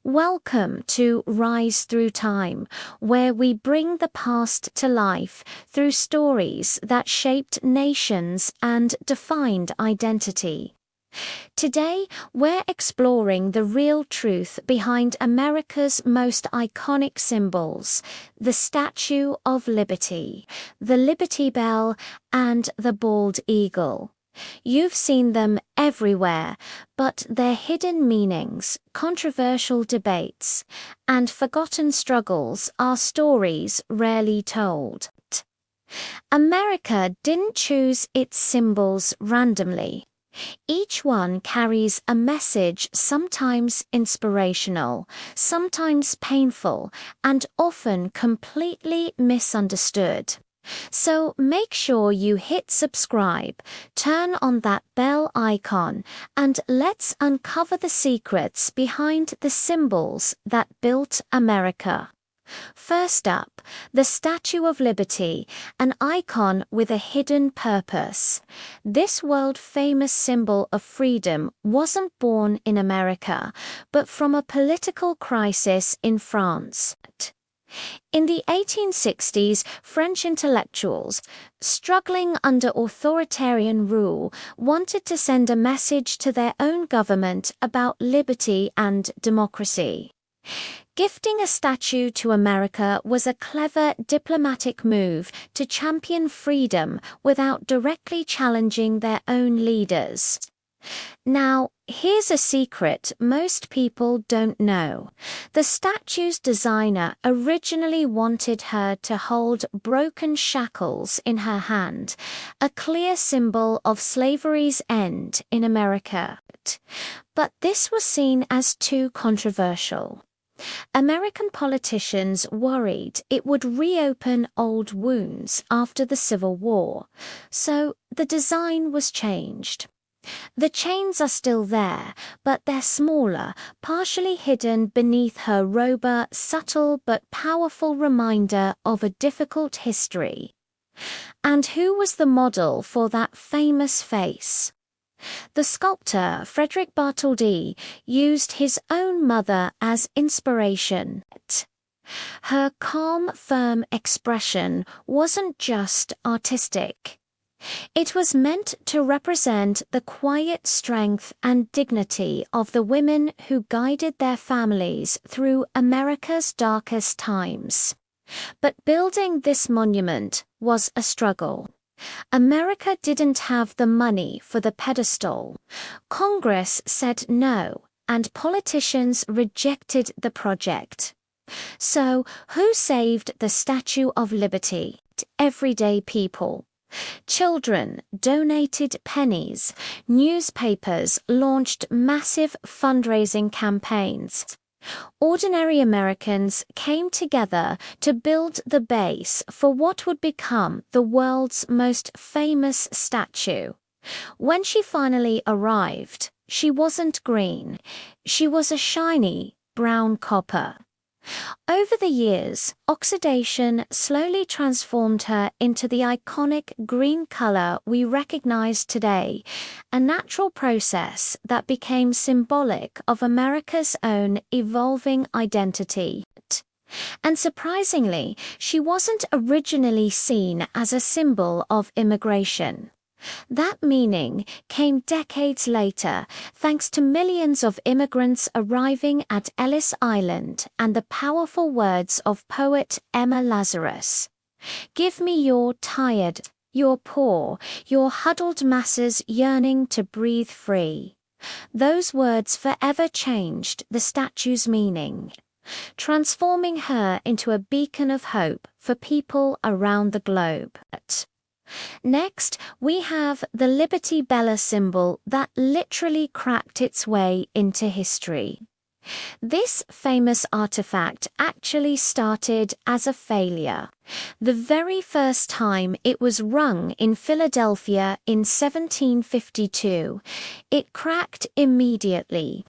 Welcome to Rise Through Time, where we bring the past to life through stories that shaped nations and defined identity. Today, we're exploring the real truth behind America's most iconic symbols, the Statue of Liberty, the Liberty Bell, and the bald eagle. You've seen them everywhere, but their hidden meanings, controversial debates, and forgotten struggles are stories rarely told. America didn't choose its symbols randomly. Each one carries a message, sometimes inspirational, sometimes painful, and often completely misunderstood. So make sure you hit subscribe, turn on that bell icon, and let's uncover the secrets behind the symbols that built America. First up, the Statue of Liberty, an icon with a hidden purpose. This world-famous symbol of freedom wasn't born in America, but from a political crisis in France. In the 1860s, French intellectuals, struggling under authoritarian rule, wanted to send a message to their own government about liberty and democracy. Gifting a statue to America was a clever diplomatic move to champion freedom without directly challenging their own leaders. Now, here's a secret most people don't know. The statue's designer originally wanted her to hold broken shackles in her hand, a clear symbol of slavery's end in America. But this was seen as too controversial. American politicians worried it would reopen old wounds after the Civil War, so the design was changed. The chains are still there, but they're smaller, partially hidden beneath her robe, subtle but powerful reminder of a difficult history. And who was the model for that famous face? The sculptor Frederick Bartholdi used his own mother as inspiration. Her calm, firm expression wasn't just artistic. It was meant to represent the quiet strength and dignity of the women who guided their families through America's darkest times. But building this monument was a struggle. America didn't have the money for the pedestal. Congress said no, and politicians rejected the project. So, who saved the Statue of Liberty? Everyday people. Children donated pennies. Newspapers launched massive fundraising campaigns. Ordinary Americans came together to build the base for what would become the world's most famous statue. When she finally arrived, she wasn't green. She was a shiny brown copper. Over the years, oxidation slowly transformed her into the iconic green color we recognize today, a natural process that became symbolic of America's own evolving identity. And surprisingly, she wasn't originally seen as a symbol of immigration. That meaning came decades later, thanks to millions of immigrants arriving at Ellis Island and the powerful words of poet Emma Lazarus. "Give me your tired, your poor, your huddled masses yearning to breathe free." Those words forever changed the statue's meaning, transforming her into a beacon of hope for people around the globe. Next, we have the Liberty Bell symbol that literally cracked its way into history. This famous artifact actually started as a failure. The very first time it was rung in Philadelphia in 1752, it cracked immediately.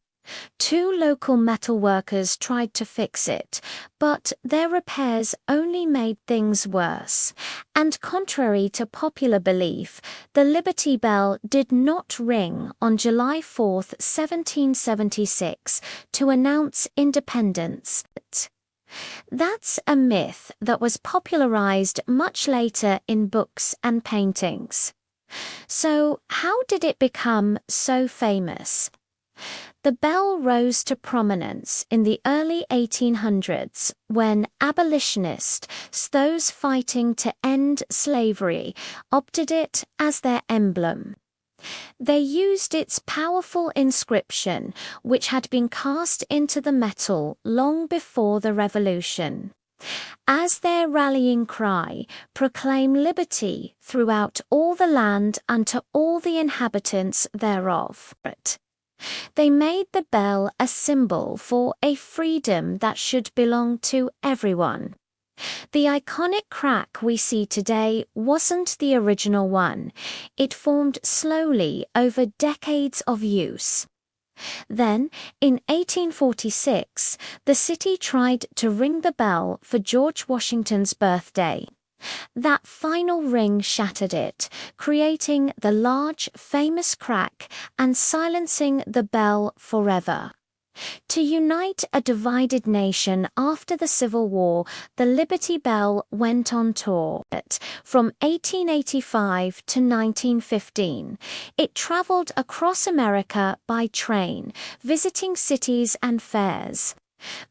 Two local metalworkers tried to fix it, but their repairs only made things worse. And contrary to popular belief, the Liberty Bell did not ring on July 4, 1776, to announce independence. That's a myth that was popularized much later in books and paintings. So, how did it become so famous? The bell rose to prominence in the early 1800s when abolitionists, those fighting to end slavery, opted it as their emblem. They used its powerful inscription, which had been cast into the metal long before the Revolution, as their rallying cry, "Proclaim liberty throughout all the land and to all the inhabitants thereof." They made the bell a symbol for a freedom that should belong to everyone. The iconic crack we see today wasn't the original one. It formed slowly over decades of use. Then, in 1846, the city tried to ring the bell for George Washington's birthday. That final ring shattered it, creating the large, famous crack and silencing the bell forever. To unite a divided nation after the Civil War, the Liberty Bell went on tour. From 1885 to 1915, it traveled across America by train, visiting cities and fairs.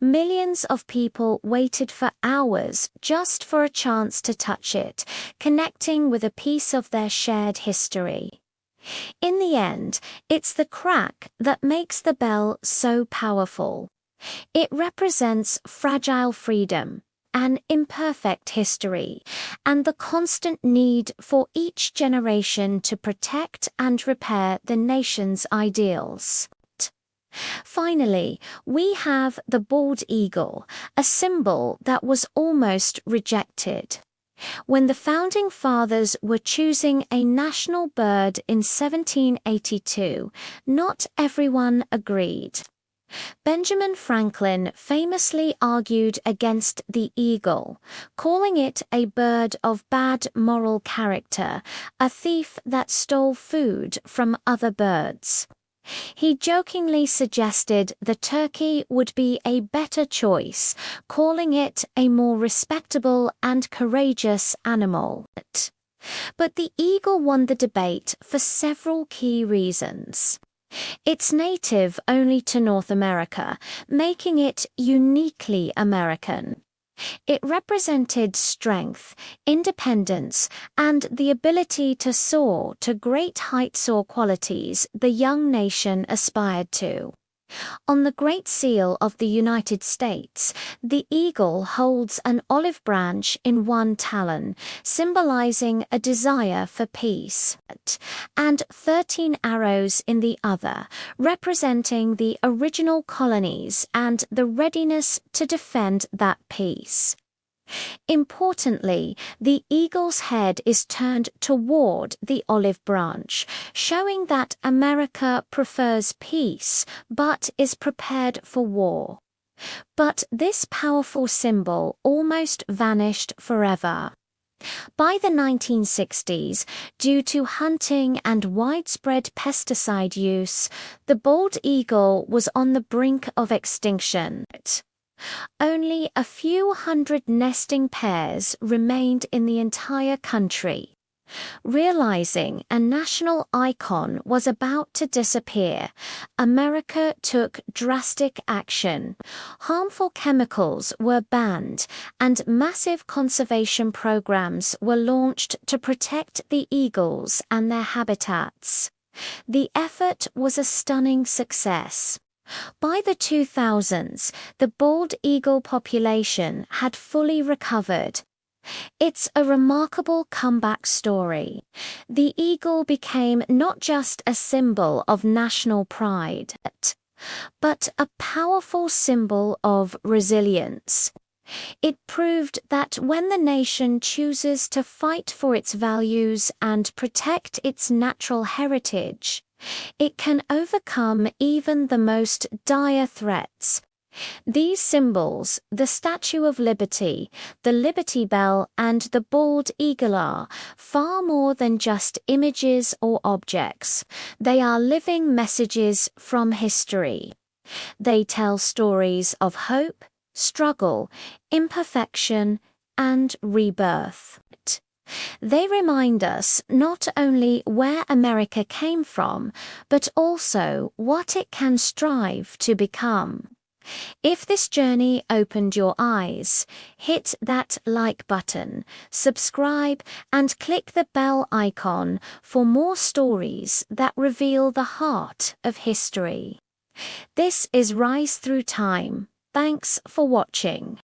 Millions of people waited for hours just for a chance to touch it, connecting with a piece of their shared history. In the end, it's the crack that makes the bell so powerful. It represents fragile freedom, an imperfect history, and the constant need for each generation to protect and repair the nation's ideals. Finally, we have the bald eagle, a symbol that was almost rejected. When the Founding Fathers were choosing a national bird in 1782, not everyone agreed. Benjamin Franklin famously argued against the eagle, calling it a bird of bad moral character, a thief that stole food from other birds. He jokingly suggested the turkey would be a better choice, calling it a more respectable and courageous animal. But the eagle won the debate for several key reasons. It's native only to North America, making it uniquely American. It represented strength, independence, and the ability to soar to great heights or qualities the young nation aspired to. On the Great Seal of the United States, the eagle holds an olive branch in one talon, symbolizing a desire for peace, and 13 arrows in the other, representing the original colonies and the readiness to defend that peace. Importantly, the eagle's head is turned toward the olive branch, showing that America prefers peace but is prepared for war. But this powerful symbol almost vanished forever. By the 1960s, due to hunting and widespread pesticide use, the bald eagle was on the brink of extinction. Only a few hundred nesting pairs remained in the entire country. Realizing a national icon was about to disappear, America took drastic action. Harmful chemicals were banned, and massive conservation programs were launched to protect the eagles and their habitats. The effort was a stunning success. By the 2000s, the bald eagle population had fully recovered. It's a remarkable comeback story. The eagle became not just a symbol of national pride, but a powerful symbol of resilience. It proved that when the nation chooses to fight for its values and protect its natural heritage, It can overcome even the most dire threats. These symbols, the Statue of Liberty, the Liberty Bell, and the bald eagle, are far more than just images or objects. They are living messages from history. They tell stories of hope, struggle, imperfection, and rebirth. They remind us not only where America came from, but also what it can strive to become. If this journey opened your eyes, hit that like button, subscribe, and click the bell icon for more stories that reveal the heart of history. This is Rise Through Time. Thanks for watching.